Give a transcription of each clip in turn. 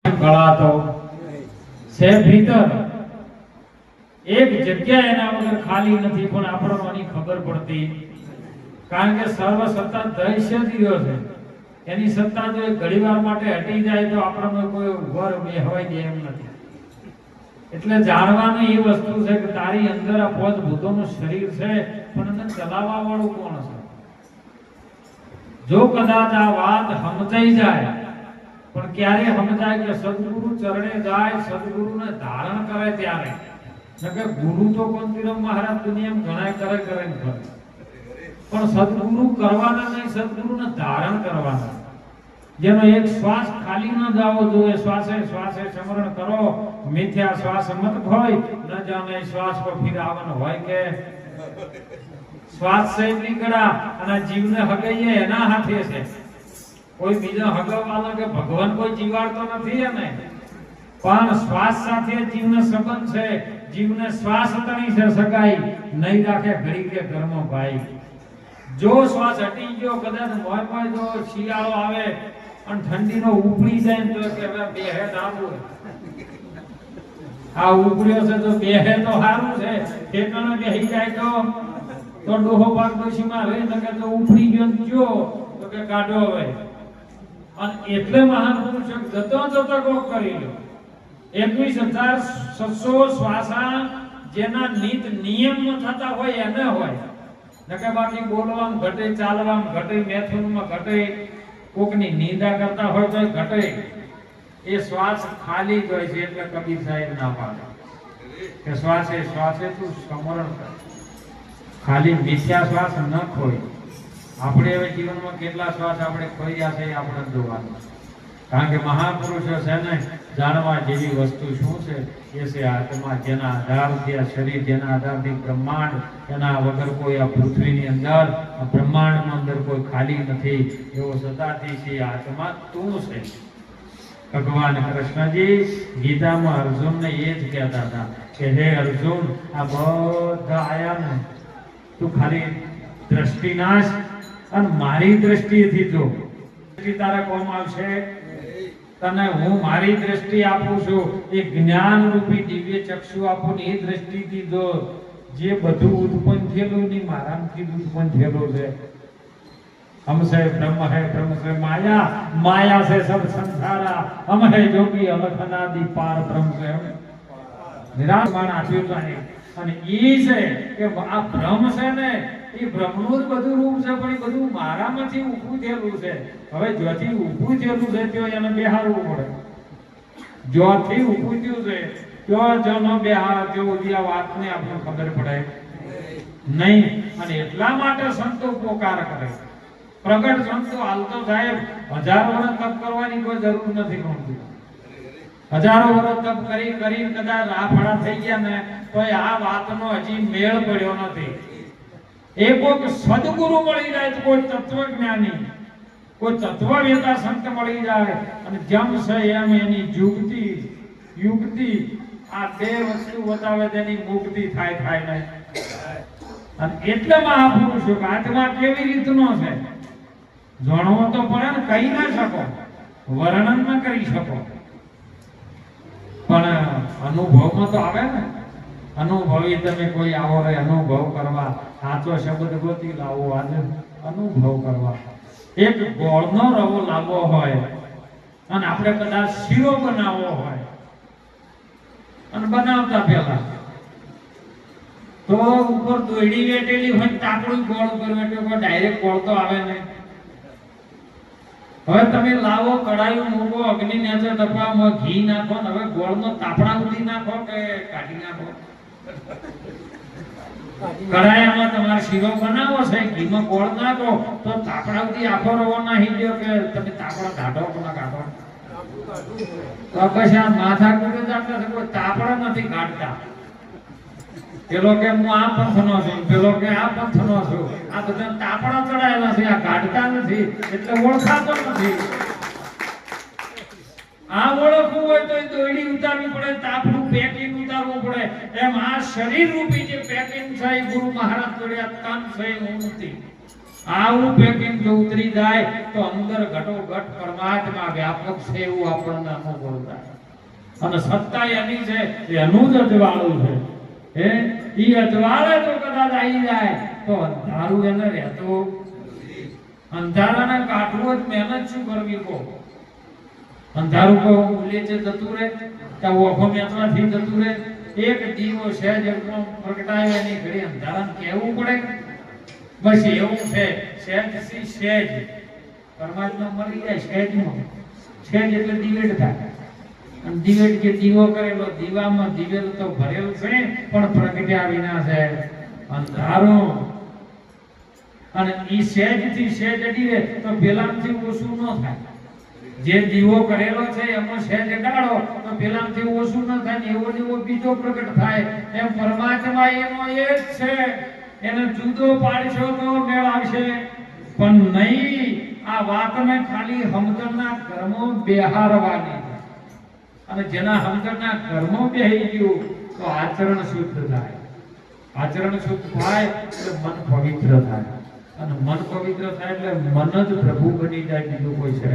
ગળાતો છે ભીતર એક જગ્યા એના વગર ખાલી નથી, પણ આપણને આની ખબર પડતી કારણ કે સર્વ સત્તા દૈશ્ય દિયો છે, એની સત્તા જો ઘડીવાર માટે હટી જાય તો આપણને કોઈ ઉભર બેહવાય દે એમ નથી. એટલે જાણવાની એ વસ્તુ છે કે તારી અંદર આ પાંચ ભૂતોનું શરીર છે, પણ એને ચલાવવા વાળું કોણ છે? જો કદાચ આ વાત સમજાઈ જાય, પણ ક્યારે સમજાય કે સદગુરુ ચરણે જાય, સદગુરુને ધારણ કરે ત્યારે. નકે ગુરુ તો કોંતીરામ મહારાજ દુનિયામાં ઘણા કરે ને કરે, પણ સદગુરુ કરવાના નહીં, સદગુરુને ધારણ કરવાના. જેનો એક શ્વાસ ખાલી ન જાવો જોઈએ, શ્વાસે શ્વાસે સ્મરણ કરો, મિથ્યા શ્વાસ મત હોય, ન જાણે શ્વાસ પર ફિર આવવાનો હોય કે શ્વાસ છે નીકળા અને જીવને હગાઈએ એના હાથે છે. કોઈ બીજો હગાવવાનો કે ભગવાન કોઈ જીવાડતો નથી એને, પણ શ્વાસ સાથે જીવનો સંબંધ છે. જીવને શ્વાસ તણી છે સગાઈ નહીં રાખે ઘડી કે ઘરમાં ભાઈ. જો શ્વાસ હટી ગયો, કદાચ મોય જો શિયાળો આવે અને ઠંડીનો ઉપડી જાય તો કે હવે બેહે સારું, આ ઉપડ્યો છે તો બેહે તો સારું છે, ઠેકાણે બેહી જાય તો ડોહો ભાગ ડોશીમાં રહે, નકે તો ઉપડી ગયો જો તો કે કાઢો હવે. અને એટલે મહાપુરુષો જતો કોક કરી લો 21,700 શ્વાસા જેના નીત નિયમ થતા હોય એને હોય, નકે બાકી બોલવામાં ઘટે, ચાલવામાં ઘટે, મેથુનમાં ઘટે, કોકની નિંદા કરતા હોય તો ઘટે. એ શ્વાસ ખાલી જ હોય છે. એટલે કબીર સાહેબ ના પાડે કે શ્વાસે શ્વાસે તું સ્મરણ કર, ખાલી મિથ્યા શ્વાસ ન ખોઈ. આપણે હવે જીવનમાં કેટલા શ્વાસ આપણે ખોયા છે એ આપણે જોવાનું, કારણ કે મહાપુરુષો છે ને જાણવા જેવી વસ્તુ શું છે એ છે આત્મા, જેના આધારથી આ શરીર, જેના આધારથી બ્રહ્માંડ, એના વગર કોઈ આ પૃથ્વીની અંદર, આ બ્રહ્માંડની અંદર કોઈ ખાલી નથી. એવો સદાથી છે આત્મા તું છે. ભગવાન કૃષ્ણજી ગીતામાં અર્જુનને એ જ કહેતા હતા કે હે અર્જુન, આ બધા આયા ને તું ખાલી દ્રષ્ટિનાશ અને મારી દ્રષ્ટિથી જો, તારા કોમ આવશે. તને હું મારી દ્રષ્ટિ આપું છું, એ જ્ઞાન રૂપી દિવ્ય ચક્ષુ આપું ને એ દ્રષ્ટિથી જો જે બધું ઉત્પન્ન થયેલું ની મારામાંથી ઉત્પન્ન થયેલું છે. हमसे ब्रह्म है, ब्रह्म से माया, माया से सब संसारा, हम है जोगी अलख अनादि पार ब्रह्म से हम નિરાશમાન આપ્યું છે. અને ઈ છે કે આ બ્રહ્મ છે ને એ બ્રહ્મનું જ બધું રૂપ છે, પણ એ બધું મારામાંથી ઊભું થયેલું છે. હવે જ્યાંથી ઊભું થયેલું છે ત્યાં એને બેહારવું પડે. જ્યાંથી ઊભું થયું છે ત્યાં જનો બેહાર જેવું આ વાતને આપણને ખબર પડે નહીં. અને એટલા માટે સંતો પોકાર કરે. પ્રગટ સંતો હાલતો સાહેબ 1000 વર્ષ તપ કરવાની કોઈ જરૂર નથી પડતી. 1000 વર્ષ તપ કરી કદાચ રાફડા થઈ ગયા ને તો આ વાતનો હજી મેળ પડ્યો નથી. એ કોઈ સદગુરુ મળી જાય તો કોઈ તત્વજ્ઞાની, કોઈ તત્વવેતા સંત મળી જાય અને જેમ છે એમ એની યુક્તિ આ બે વસ્તુ બતાવે તેની મુક્તિ થાય નહીં. અને એટલે મહાપુરુષો આત્મા કેવી રીતનો છે જાણવો તો પડે ને. કહી ના શકો, વર્ણન ન કરી શકો, પણ અનુભવમાં તો આવે ને. અનુભવી તમે કોઈ આવો રે અનુભવ કરવા, સાચો શબ્દ ગોતી લાવો, આજે અનુભવ કરવા. એક ગોળનો રવો લાવવો હોય અને આપણે કદાચ શીરો બનાવવો હોય અને બનાવતા પહેલા તો ઉપર દોયડી વેટેલી હોય, તાપડું ગોળ ઉપર વેટ્યો, ડાયરેક્ટ ગોળ તો આવે નહીં. હવે તમે લાવો, કડાયું મૂકો, અગ્નિ નીચે તપાવો, ઘી નાખો, હવે ગોળનો તાપડા ઉડી નાખો કે કાઢી નાખો. કડાયામાં તમારે શીરો બનાવો છે, ઘીમાં ગોળ નાખો તો તાપડા ઉડી આખો રવો નાખી દો કે તમે તાપડા કાઢો કે ના કાઢો. તો પછી આ માથા કુડે જ આપણે કોઈ તાપડા નથી કાઢતા. પેલો કે હું આ પંથનો છું, પેલો કે આ પંથનો છું. આ બધા તાપડા ચડાયેલા છે, આ કાઢતા નથી એટલે ઓળખાતો નથી. આ ઓળખવું હોય તો દોયડી ઉતારવી પડે, તાપડું પેકિંગ ઉતારવું પડે. એમ આ શરીર રૂપી જે પેકિંગ છે એ ગુરુ મહારાજ જોડે તન છે ઊંઘતી આવું પેકિંગ જો ઉતરી જાય તો અંદર ઘટોઘટ પરમાત્મા વ્યાપક છે એવું આપણને અનુભવ થાય. અને સત્તા એની છે, એનું જ અજવાળું છે. ઈ અજવાળે જો કદાચ આવી જાય તો અંધારું એને રહેતું. અંધારાને કાઢવું જ મહેનત શું કરવી કહો? અંધારું કહો ઉલે છે જતું રહે કે ઓખો મેચવાથી જતું રહે? એક દીવો સહેજ પ્રગટાયો એની ઘડી અંધારાને કહેવું પડે. બસ એવું છે. સહેજ થી સહેજ પરમાત્મા મળી જાય. સહેજમાં સહેજ એટલે દિવેટ થાય. અને દિવેટ કે દીવો કરેલો, દીવામાં દિવેલ તો ભરેલ છે પણ પ્રગટ્યા વિના છે અંધારું. અને ઈ સહેજ થી સહેજ અડીએ તો પેલામથી ઓછું ન થાય. જે દીવો કરેલો છે એમાં સહેજ અડાડો તો પેલામથી ઓછું ન થાય ને એવો દીવો બીજો પ્રગટ થાય. એમ પરમાત્મા એનો એક છે, એને જુદો પાડશો તો મેળ આવશે પણ નહીં. આ વાતને ખાલી સમજણના કર્મો બેહારવાની. અને જેના સમજણના કર્મો બેહી ગયું તો આચરણ શુદ્ધ થાય. આચરણ શુદ્ધ થાય એટલે મન પવિત્ર થાય. અને મન પવિત્ર થાય એટલે મન જ પ્રભુ બની જાય, બીજું કોઈ છે.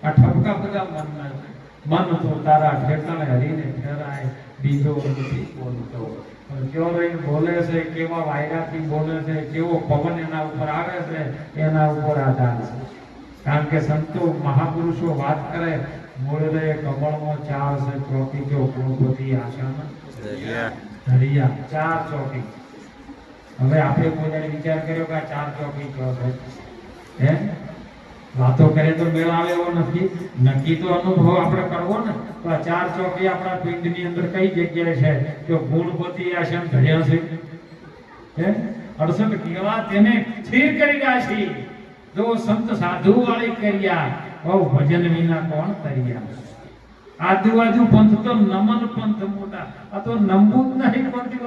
આ ઠપકા બધા મનના છે. મન તો તારા ઠેકાણે હરીને ઠેરાય, બીજો નથી બોલતો. કેવો રહીને બોલે છે, કેવા વાયરાથી બોલે છે, કેવો પવન એના ઉપર આવે છે, એના ઉપર આધાર છે. કારણ કે સંતો મહાપુરુષો વાત કરે, મૂળરે કમળમાં ચાર છે ચોકી, જો ગુણપતિ આશામાં ધરિયા ચાર ચોકી. હવે આપણે કોઈ વિચાર કર્યો કે આ ચાર ચોકી કયો છે? વાતો કરે તો મેળ આવે એવો નથી. નક્કી તો અનુભવ આપણે કરવો ને. તો આ ચાર ચોકી આપણા પિંડની અંદર કઈ જગ્યાએ છે? જો ગુણપતિ આશ્રમ ધર્યા છે. 68 કેવા તેને સ્થિર કરી રાશી. જો સંત સાધુ વાળી કર્યા, બહુ ભજન વિના કોણ તર્યા. આજુબાજુ પંથ તો નમન પંથ મોટા, આ તો નમવું જ નહીં પડતી.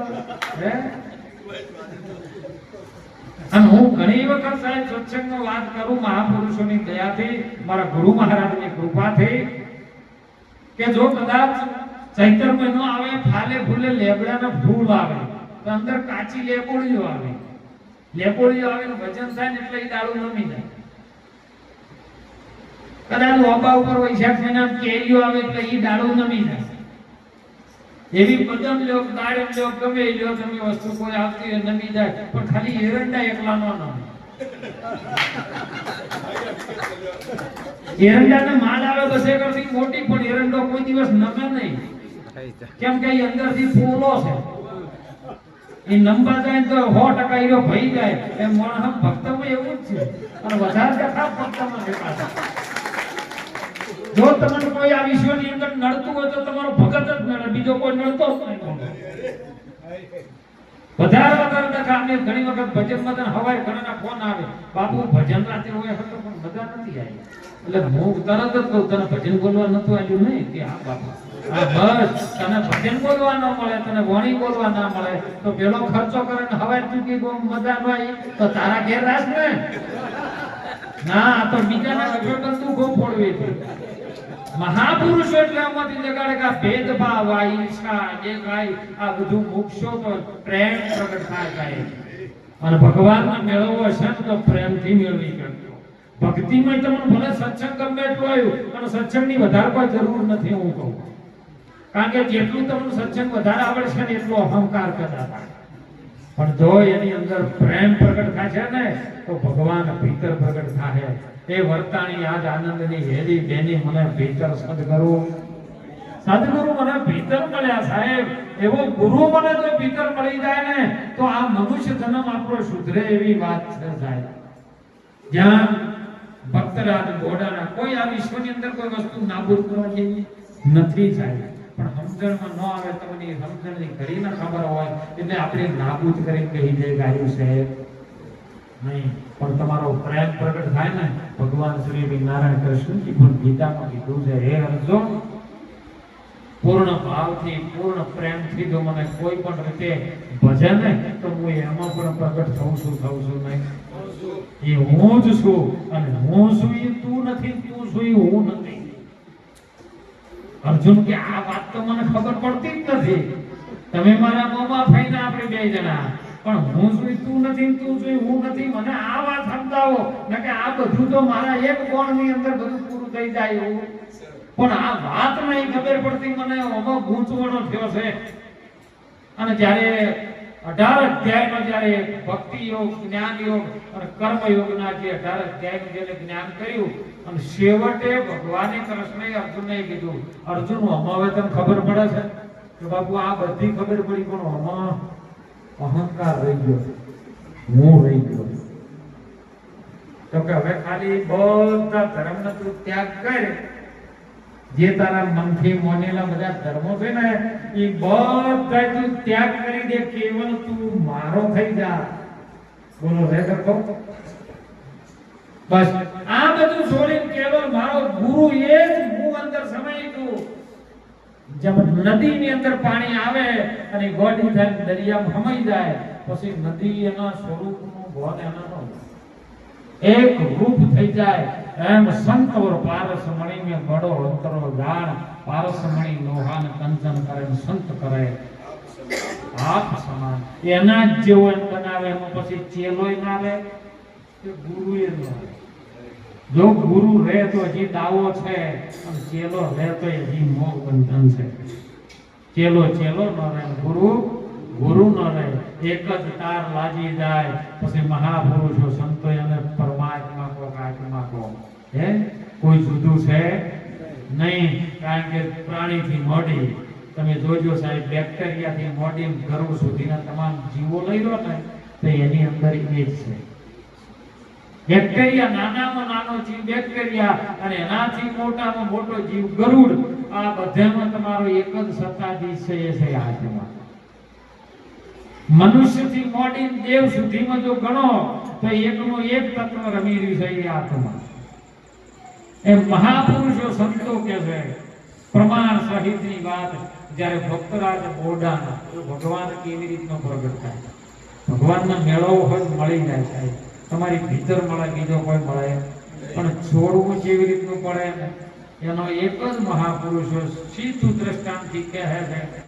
અને હું ઘણી વખત સાહેબ સત્સંગનો વાત કરું મહાપુરુષોની દયાથી, મારા ગુરુ મહારાજની કૃપાથી, કે જો કદાચ ચૈત્ર મહિનો આવે, ફાલે ફૂલે લેબડાના ફૂલ આવે તો અંદર કાચી લેબોળીઓ આવે. લેબોળીઓ આવે ને વજન થાય ને એટલે એ દાડું નમી જાય. કદાચ ઓબા ઉપર વૈશાખ મહિના કેરીઓ આવે એટલે એ દાડું નમી જાય. એવી બદામ લ્યો, દાડમ લ્યો, ગમે લ્યો તમે વસ્તુ કોઈ આવતી હોય નમી જાય, પણ ખાલી એરંડા એકલા નો નમે. એરંડાને માલ આવે બસ એ કરતી મોટી, પણ એરંડો કોઈ દિવસ નમે નહીં. કેમ કે એ અંદરથી ફૂલો છે. એ નંબા જાય તો 100% હીરો ભઈ જાય. એમ મોણસ ભક્તમાં એવું જ છે. અને વધારે દેખા ભક્તમાં દેખાય. જો તમને કોઈ આ વિશ્વની અંદર નડતું હોય તો તમારો ભગત જ નડે, બીજો કોઈ નડતો જ નહીં. વધારે દેખા. અમે ઘણી વખત ભજનમાં તને હવાય ઘણાના ફોન આવે, બાપુ ભજન રાતે હોય હતો પણ મજા નથી આવી. એટલે હું તરત જ કહું, તને ભજન બોલવા નતું આવ્યું નહીં કે હા બાપા, હા બસ તને ભજન બોલવા ન મળે, તને વાણી બોલવા ના મળે તો પેલો ખર્ચો કરે ને હવાય ચૂકી બહુ મજા ન આવી તો તારા ઘેર રાસ ને ના, તો બીજાના કઠોળ તું ગો ફોડવી છે. મહાપુરુષો એટલે આમાંથી જગાડે કે ભેદભાવ, આ ઈર્ષા, જે કાંઈ આ બધું મૂકશો તો પ્રેમ પ્રગટ થાય. અને ભગવાનને મેળવવો હશે તો પ્રેમથી મેળવી કરજો. ભક્તિમાં તમને ભલે સત્સંગ ગમે એટલું આવ્યું, અને સત્સંગની વધારે કોઈ જરૂર નથી હું કહું. કારણ કે જેટલું તમને સત્સંગ વધારે આવડશે ને એટલો અહંકાર કદાચ. પણ જો એની અંદર પ્રેમ પ્રગટ થાય છે ને તો ભગવાન ભીતર પ્રગટ થાય. એ વર્તાણી આજ આનંદની હેલી બેની મને ભીતર સદગુરુ મને ભીતર મળ્યા સાહેબ. એવો ગુરુ મને જો ભીતર મળી જાય ને તો આ મનુષ્ય જન્મ આપણો સુધરે એવી વાત છે સાહેબ. જ્યાં ભક્તરાજ ઘોડાના કોઈ આ વિશ્વની અંદર કોઈ વસ્તુ નાબૂદ કરવા જેવી નથી સાહેબ. પણ સમજણમાં ન આવે, તમને સમજણની ઘડીને ખબર હોય એટલે આપણે નાબૂદ કરીને કહી દે ગાયું છે નહીં. પણ તમારો પ્રેમ પ્રગટ થાય ને, ભગવાન શ્રી નારાયણ કૃષ્ણજી પણ ગીતામાં કીધું છે, હે અર્જુન, પૂર્ણ ભાવથી પૂર્ણ પ્રેમથી જો મને કોઈ પણ રીતે ભજે ને તો હું એમાં પણ પ્રગટ થઉં છું નહીં. એ હું જ છું, અને હું છું એ તું નથી, તું છું એ હું નથી. અર્જુન કે આ વાત તો મને ખબર પડતી જ નથી. તમે મારા મોમાં ફાઈના આપણે બે જણા પણ હું છું તું નથી, તું છું હું નથી, મને આ વાત સમજાવો ને કે આ બધું તો મારા એક કોણની અંદર બધું પૂરું થઈ જાય એવું. પણ આ વાત નહીં ખબર પડતી મને, આમાં ગૂંચવણો થયો છે. અને જ્યારે 18 અધ્યાયનો જ્યારે ભક્તિ યોગ, જ્ઞાન યોગ અને કર્મ યોગના જે 18 અધ્યાયનું જેને જ્ઞાન કર્યું અને છેવટે ભગવાને કૃષ્ણએ અર્જુનને કીધું, અર્જુન હવે તને ખબર પડે છે કે બાપુ આ બધી ખબર પડી પણ આમાં અહંકાર રહી ગયો, હું રહી ગયો. તો કે હવે ખાલી બધા ધર્મનો તું ત્યાગ કર, જે તારા મનથી મોનેલા બધા ધર્મો છે ને એ બધા તું ત્યાગ કરી દે, કેવલ તું મારો થઈ જા. બોલો રે કરતો બસ આ બધું છોડીને કેવલ મારો ગુરુ એ જ હું અંદર સમાઈ તું. જેમ નદીની અંદર પાણી આવે અને ગોડી થાય દરિયામાં હમાઈ જાય, પછી નદી એના સ્વરૂપનું ભોન એના એક રૂપ થઈ જાય. એમ સંત ઓર પારસ મણી में बड़ो अंतरो जान, पारस मणि लोहान कंचन करे संत करे આપ સમાન. એના જ જેવો એમ બનાવે, એમાં પછી ચેલોય ના રહે કે ગુરુએ ના રહે. જો ગુરુ રહે તો હજી દાવો છે અને ચેલો રહે તો હજી મોહ બંધન છે. ચેલો ચેલો ન રહે, ગુરુ ગુરુ ન રહે. એક જ તાર લાગી જાય પછી મહાપુરુષો સંતો અને પરમાત્મા કો આત્મા કો હે કોઈ જુદું છે નહીં. કારણ કે પ્રાણીથી મોડી તમે જોજો સાહેબ, બેક્ટેરિયાથી મોડી ગરુ સુધીના તમામ જીવો લઈ લો ને તો એની અંદર એ જ છે. બેક્ટેરિયા નાનામાં નાનો જીવ બેક્ટેરિયા અને એનાથી મોટામાં મોટો જીવ ગરુડ. આ બધામાં તમારો એક જ સત્તાધીશ છે, એ છે આત્મા. મનુષ્યથી મોડી દેવ સુધીમાં જો ગણો તો એકનું એક તત્વ રમી રહ્યું છે, એ આત્મા. એ મહાપુરુષો સંતો કે છે પ્રમાણ સહિતની વાત. જ્યારે ભક્તરાજ બોડાના ભગવાન કેવી રીતનો પ્રગટ થાય, ભગવાનના મેળાઓ હોય મળી જાય સાહેબ. તમારી ભીતર મળે, બીજો કોઈ મળે પણ છોડવું કેવી રીતનું પડે એનો એક જ મહાપુરુષો સીધું દ્રષ્ટાંતથી કહે છે.